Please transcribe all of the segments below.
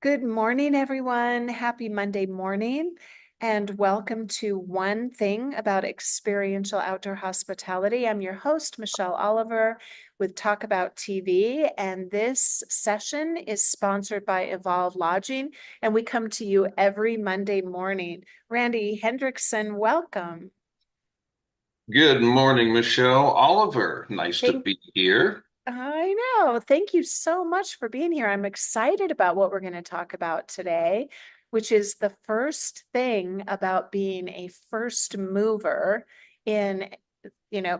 Good morning, everyone. Happy Monday morning, and welcome to One Thing About Experiential Outdoor Hospitality. I'm your host, Michelle Oliver, with Talk About TV, and this session is sponsored by Evolve Lodging, and we come to you every Monday morning. Randy Hendrickson, welcome. Good morning, Michelle Oliver. Nice to Thank be here. I know. Thank you so much for being here. I'm excited about what we're going to talk about today, which is the first thing about being a first mover in,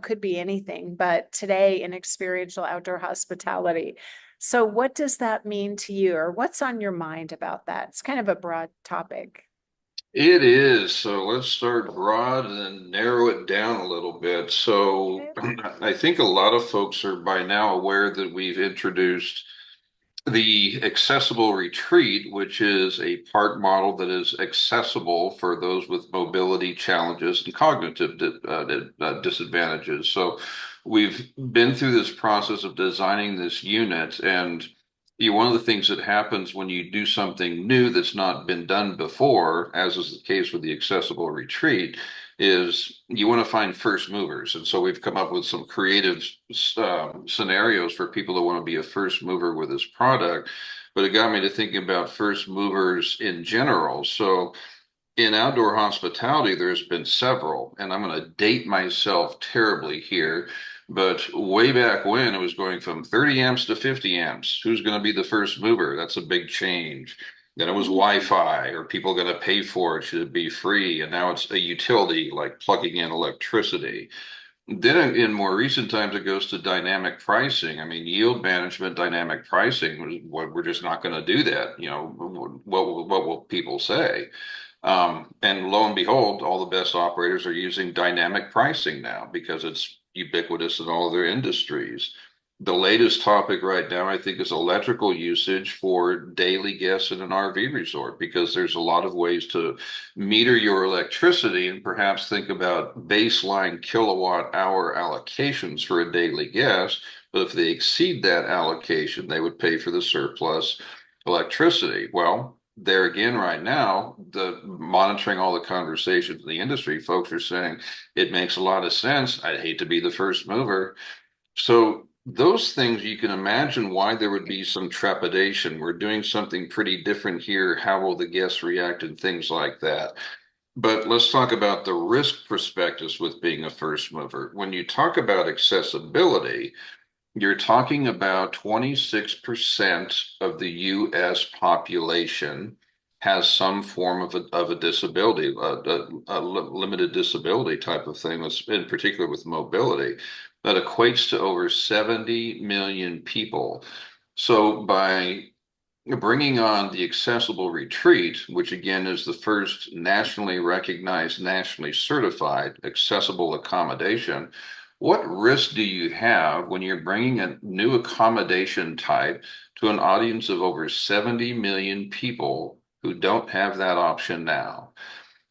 could be anything, but today in experiential outdoor hospitality. So, what does that mean to you, or what's on your mind about that? It's kind of a broad topic. It is. So let's start broad and then narrow it down a little bit. So Okay. I think a lot of folks are by now aware that we've introduced the accessible retreat, which is a park model that is accessible for those with mobility challenges and cognitive disadvantages. So we've been through this process of designing this unit, and one of the things that happens when you do something new that's not been done before, as is the case with the accessible retreat, is you want to find first movers. And so we've come up with some creative scenarios for people that want to be a first mover with this product. But it got me to thinking about first movers in general. So in outdoor hospitality, there's been several, and I'm going to date myself terribly here. But way back when it was going from 30 amps to 50 amps, who's going to be the first mover? That's a big change. Then it was Mhm. Wi-Fi. Are people going to pay for it? Should it be free? And now it's a utility like plugging in electricity. Then in more recent times, it goes to dynamic pricing. I mean, yield management, dynamic pricing, we're just not going to do that. What will people say? And lo and behold, all the best operators are using dynamic pricing now because it's ubiquitous in all of their industries. The latest topic right now, I think, is electrical usage for daily guests in an RV resort because there's a lot of ways to meter your electricity and perhaps think about baseline kilowatt hour allocations for a daily guest. But if they exceed that allocation, they would pay for the surplus electricity. Well, there again, right now, the monitoring all the conversations in the industry, folks are saying it makes a lot of sense. I'd hate to be the first mover. So those things you can imagine why there would be some trepidation. We're doing something pretty different here. How will the guests react and things like that? But let's talk about the risk prospectus with being a first mover. When you talk about accessibility, you're talking about 26% of the US population has some form of a disability, a limited disability type of thing, in particular with mobility. That equates to over 70 million people. So by bringing on the accessible retreat, which again is the first nationally recognized, nationally certified accessible accommodation, what risk do you have when you're bringing a new accommodation type to an audience of over 70 million people who don't have that option now?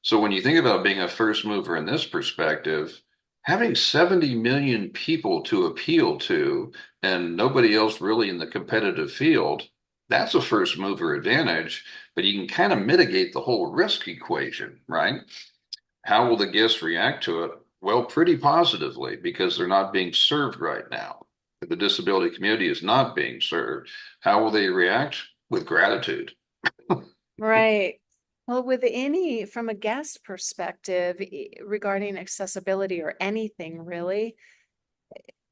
So when you think about being a first mover in this perspective, having 70 million people to appeal to and nobody else really in the competitive field, that's a first mover advantage, but you can kind of mitigate the whole risk equation, right? How will the guests react to it? Well, pretty positively because they're not being served right now. The disability community is not being served. How will they react? With gratitude. Right. Well, from a guest perspective, regarding accessibility or anything really,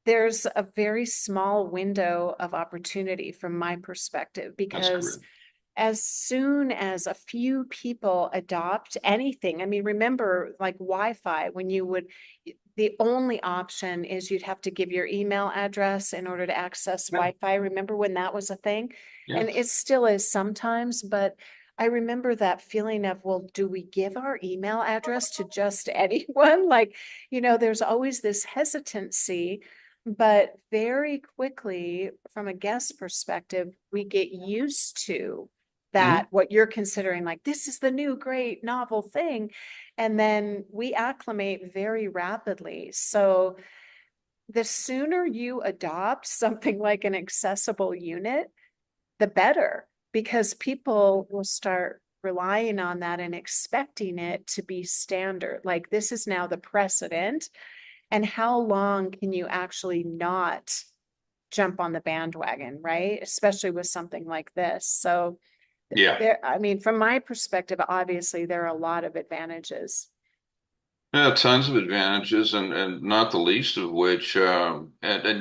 there's a very small window of opportunity from my perspective That's because correct. as soon as a few people adopt anything, I mean, remember like Wi-Fi, the only option is you'd have to give your email address in order to access Yeah. Wi-Fi. Remember when that was a thing? Yeah. And it still is sometimes, but I remember that feeling of, well, do we give our email address to just anyone? Like, there's always this hesitancy, but very quickly, from a guest perspective, we get used to Mhm. that, what you're considering, like, this is the new great novel thing. And then we acclimate very rapidly. So the sooner you adopt something like an accessible unit, the better, because people will start relying on that and expecting it to be standard. Like this is now the precedent. And how long can you actually not jump on the bandwagon, right? Especially with something like this. So Yeah. there, I mean, from my perspective, obviously there are a lot of advantages. Yeah, tons of advantages, and not the least of which, and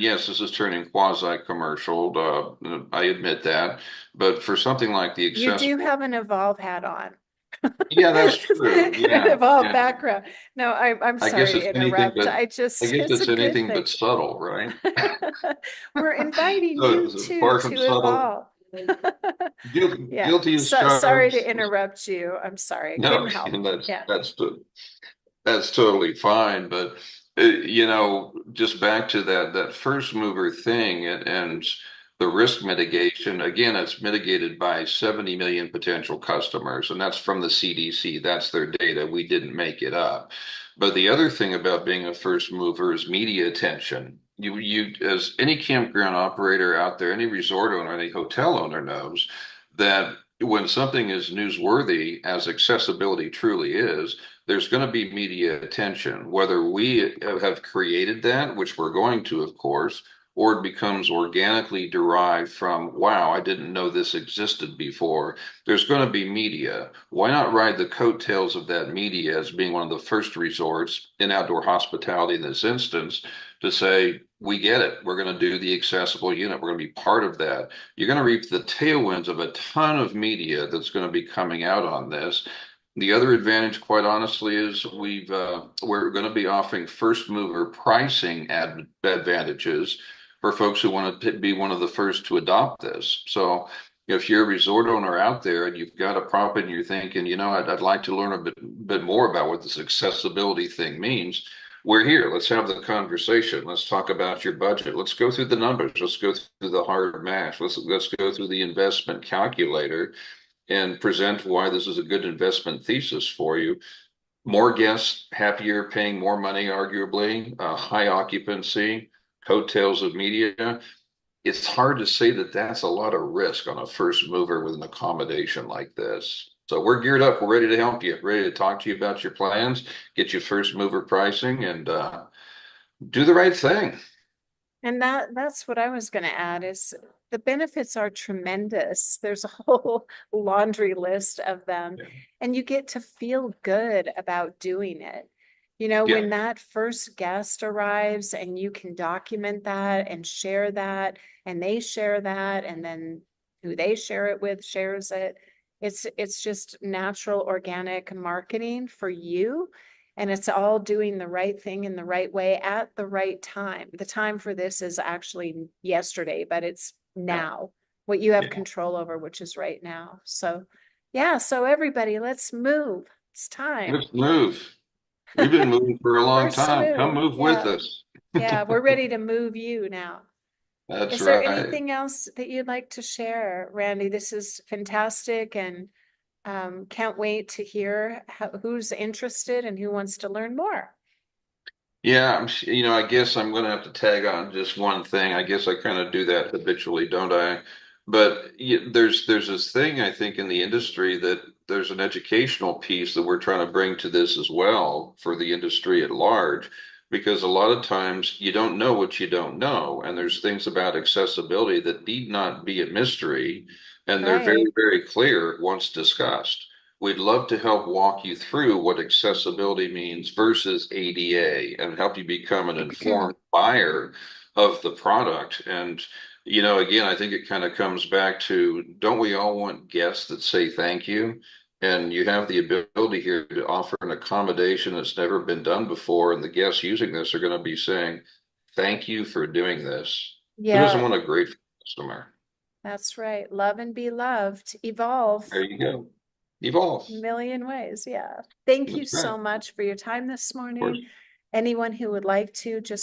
yes, this is turning quasi-commercial. I admit that, but for something like the You do accessible, have an Evolve hat on. yeah, that's true. An Yeah, Evolve yeah. background. No, I'm I guess sorry it's to anything interrupt. but, I guess It's a it's good anything thing. but subtle, right? We're inviting So, you so too far from to subtle, evolve. Yeah. guilty as So sorry charged. to interrupt you. I'm sorry. I No, couldn't help. and Yeah. that's totally fine. But just back to that first mover thing and the risk mitigation. Again, it's mitigated by 70 million potential customers, and that's from the CDC. That's their data. We didn't make it up. But the other thing about being a first mover is media attention. As any campground operator out there, any resort owner, any hotel owner knows that when something is newsworthy, as accessibility truly is, there's going to be media attention, whether we have created that, which we're going to, of course, or it becomes organically derived from, wow, I didn't know this existed before. There's going to be media. Why not ride the coattails of that media as being one of the first resorts in outdoor hospitality in this instance to say, we get it. We're going to do the accessible unit. We're going to be part of that. You're going to reap the tailwinds of a ton of media that's going to be coming out on this. The other advantage, quite honestly, is we're going to be offering first mover pricing advantages for folks who want to be one of the first to adopt this. So if you're a resort owner out there and you've got a prop and you're thinking, I'd like to learn a bit more about what this accessibility thing means, we're here. Let's have the conversation. Let's talk about your budget. Let's go through the numbers. Let's go through the hard math. Let's go through the investment calculator and present why this is a good investment thesis for you. More guests, happier, paying more money, arguably, high occupancy, coattails of media. It's hard to say that that's a lot of risk on a first mover with an accommodation like this. So we're geared up. We're ready to help you, ready to talk to you about your plans, get you first mover pricing, and do the right thing. And that's what I was going to add is the benefits are tremendous. There's a whole laundry list of them, Yeah. and you get to feel good about doing it. You know, Yeah. when that first guest arrives and you can document that and share that, and they share that, and then who they share it with shares it. It's just natural organic marketing for you, and it's all doing the right thing in the right way at the right time. The time for this is actually yesterday, but it's Yeah. now, what you have Yeah. control over, which is right now. So, yeah, so everybody, let's move. It's time. Let's move. We've been moving for a long First time. Come move. move with Yeah. us. Yeah, we're ready to move you now. That's Is there right. anything else that you'd like to share, Randy? This is fantastic, and can't wait to hear who's interested and who wants to learn more. Yeah, I guess I'm going to have to tag on just one thing. I guess I kind of do that habitually, don't I? But there's this thing I think in the industry that there's an educational piece that we're trying to bring to this as well for the industry at large, because a lot of times you don't know what you don't know, and there's things about accessibility that need not be a mystery, and they're very, Right. very clear once discussed. We'd love to help walk you through what accessibility means versus ADA and help you become an informed buyer of the product. And, again, I think it kind of comes back to, don't we all want guests that say thank you? And you have the ability here to offer an accommodation that's never been done before. And the guests using this are going to be saying, thank you for doing this. Who doesn't Yeah, want a great customer? that's right. Love and be loved. Evolve There you go. Evolve. a million ways. Yeah. Thank you That's right. so Of much for your time this course. morning. Anyone who would like to just